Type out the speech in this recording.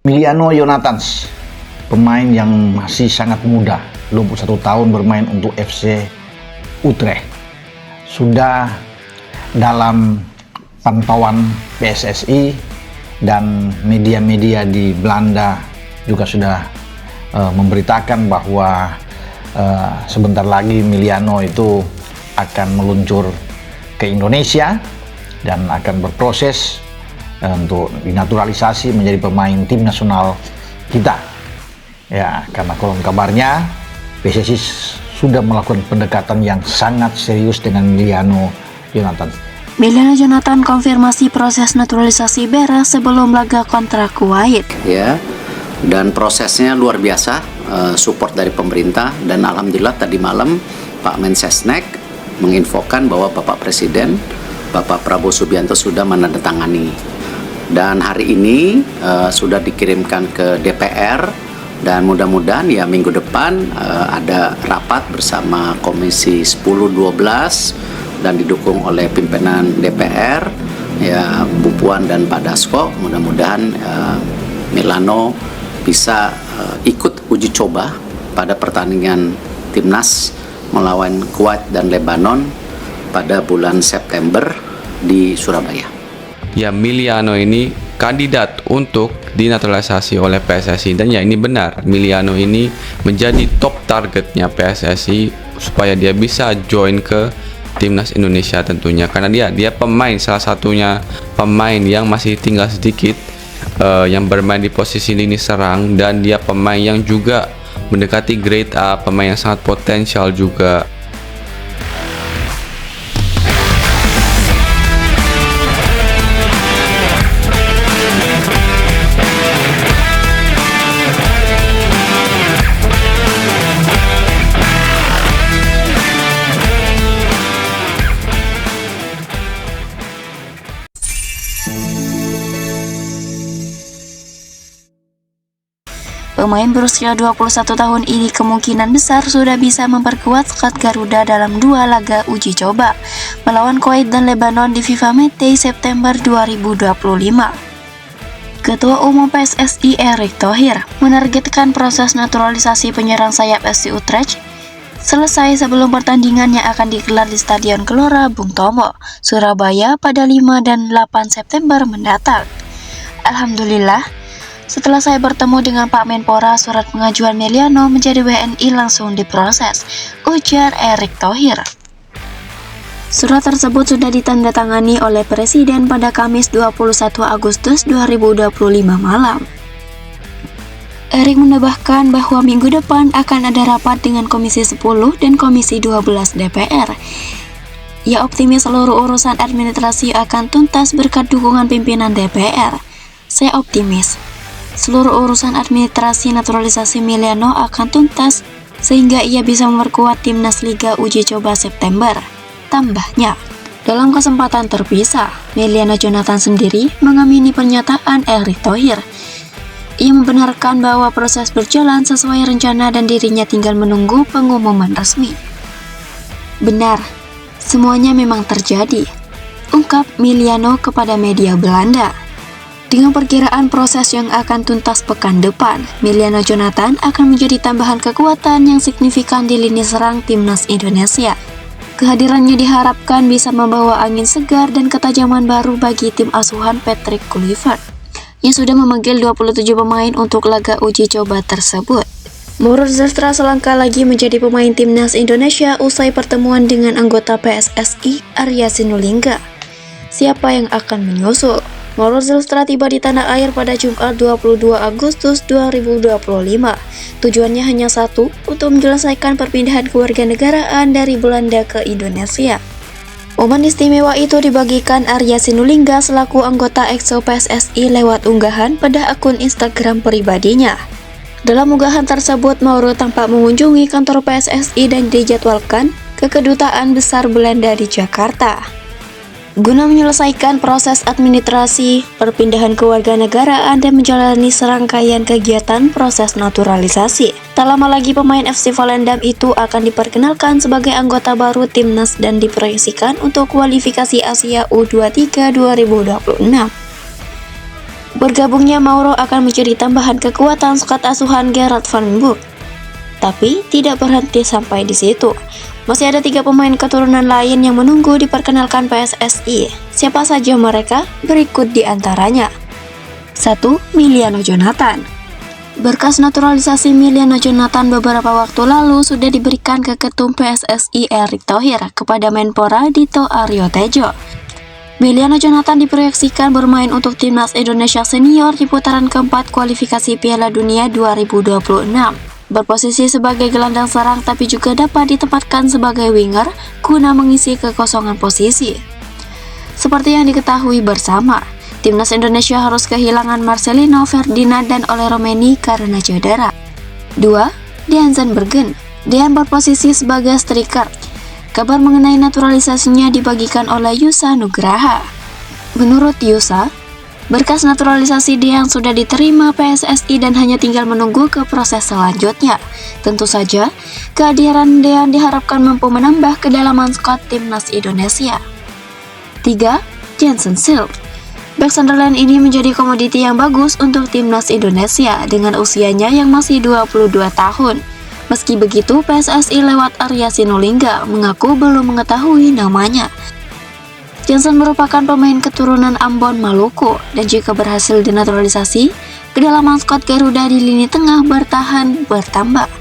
Emiliano Jonathans, pemain yang masih sangat muda, 21 tahun bermain untuk FC Utrecht. Sudah dalam pantauan PSSI dan media-media di Belanda juga sudah memberitakan bahwa sebentar lagi Emiliano itu akan meluncur ke Indonesia dan akan berproses untuk dinaturalisasi menjadi pemain tim nasional kita. Ya, karena konon kabarnya PSSI sudah melakukan pendekatan yang sangat serius dengan Emiliano Jonathans. Emiliano Jonathans konfirmasi proses naturalisasi beres sebelum laga kontrak Kuwait. Ya, dan prosesnya luar biasa, support dari pemerintah, dan alhamdulillah tadi malam Pak Mensesnek menginfokan bahwa Bapak Presiden, Bapak Prabowo Subianto sudah menandatangani. Dan hari ini sudah dikirimkan ke DPR, dan mudah-mudahan ya minggu depan ada rapat bersama Komisi 10-12 dan didukung oleh pimpinan DPR, ya Bu Puan dan Pak Dasko. Mudah-mudahan Milano bisa ikut uji coba pada pertandingan timnas melawan Kuwait dan Lebanon pada bulan September di Surabaya. Ya, Emiliano ini kandidat untuk dinaturalisasi oleh PSSI, dan ya ini benar, Emiliano ini menjadi top targetnya PSSI supaya dia bisa join ke timnas Indonesia tentunya, karena dia pemain, salah satunya pemain yang masih tinggal sedikit yang bermain di posisi lini serang, dan dia pemain yang juga mendekati grade A, pemain yang sangat potensial juga. Pemain berusia 21 tahun ini kemungkinan besar sudah bisa memperkuat skuad Garuda dalam 2 laga uji coba melawan Kuwait dan Lebanon di FIFA Matchday September 2025. Ketua Umum PSSI Erick Thohir menargetkan proses naturalisasi penyerang sayap FC Utrecht selesai sebelum pertandingan yang akan digelar di Stadion Gelora Bung Tomo, Surabaya pada 5 dan 8 September mendatang. Alhamdulillah, setelah saya bertemu dengan Pak Menpora, surat pengajuan Emiliano menjadi WNI langsung diproses, ujar Erick Thohir. Surat tersebut sudah ditandatangani oleh Presiden pada Kamis 21 Agustus 2025 malam. Erick menambahkan bahwa minggu depan akan ada rapat dengan Komisi 10 dan Komisi 12 DPR. Ia optimis seluruh urusan administrasi akan tuntas berkat dukungan pimpinan DPR. Saya optimis seluruh urusan administrasi naturalisasi Emiliano akan tuntas sehingga ia bisa memperkuat timnas Liga Uji Coba September, tambahnya. Dalam kesempatan terpisah, Emiliano Jonathans sendiri mengamini pernyataan Erick Thohir. Ia membenarkan bahwa proses berjalan sesuai rencana dan dirinya tinggal menunggu pengumuman resmi. Benar, semuanya memang terjadi, ungkap Emiliano kepada media Belanda. Dengan perkiraan proses yang akan tuntas pekan depan, Emiliano Jonathans akan menjadi tambahan kekuatan yang signifikan di lini serang timnas Indonesia. Kehadirannya diharapkan bisa membawa angin segar dan ketajaman baru bagi tim asuhan Patrick Kluivert, yang sudah memanggil 27 pemain untuk laga uji coba tersebut. Mauro Zelstra selangkah lagi menjadi pemain timnas Indonesia usai pertemuan dengan anggota PSSI Arya Sinulinga. Siapa yang akan menyusul? Mauro Zelstra tiba di tanah air pada Jumat 22 Agustus 2025. Tujuannya hanya satu, untuk menyelesaikan perpindahan kewarganegaraan dari Belanda ke Indonesia. Momen istimewa itu dibagikan Arya Sinulinga selaku anggota EXO PSSI lewat unggahan pada akun Instagram pribadinya. Dalam unggahan tersebut, Mauro tampak mengunjungi kantor PSSI dan dijadwalkan ke Kedutaan Besar Belanda di Jakarta guna menyelesaikan proses administrasi, perpindahan kewarganegaraan, dan menjalani serangkaian kegiatan proses naturalisasi. Tak lama lagi pemain FC Volendam itu akan diperkenalkan sebagai anggota baru timnas dan diproyeksikan untuk kualifikasi Asia U23 2026. Bergabungnya Mauro akan menjadi tambahan kekuatan skuad asuhan Gerard van Boeck. Tapi tidak berhenti sampai di situ. Masih ada 3 pemain keturunan lain yang menunggu diperkenalkan PSSI. Siapa saja mereka? Berikut di antaranya. 1. Miliano Jonathan. Berkas naturalisasi Miliano Jonathan beberapa waktu lalu sudah diberikan ke Ketum PSSI Erick Thohir kepada Menpora Dito Aryo Tejo. Miliano Jonathan diproyeksikan bermain untuk timnas Indonesia senior di putaran keempat kualifikasi Piala Dunia 2026. Berposisi sebagai gelandang serang tapi juga dapat ditempatkan sebagai winger guna mengisi kekosongan posisi. Seperti yang diketahui bersama, timnas Indonesia harus kehilangan Marcelino Ferdinand dan Ole Romeni karena cedera. 2. Dean Zandbergen. Dean berposisi sebagai striker. Kabar mengenai naturalisasinya dibagikan oleh Yusa Nugraha. Menurut Yusa, berkas naturalisasi Dean sudah diterima PSSI dan hanya tinggal menunggu ke proses selanjutnya. Tentu saja, kehadiran Dean diharapkan mampu menambah kedalaman skuad timnas Indonesia. 3. Jensen Silk. Bek Sunderland ini menjadi komoditi yang bagus untuk timnas Indonesia dengan usianya yang masih 22 tahun. Meski begitu, PSSI lewat Arya Sinulinga mengaku belum mengetahui namanya. Jensen merupakan pemain keturunan Ambon, Maluku, dan jika berhasil dinaturalisasi, kedalaman skuad Garuda di lini tengah bertahan bertambah.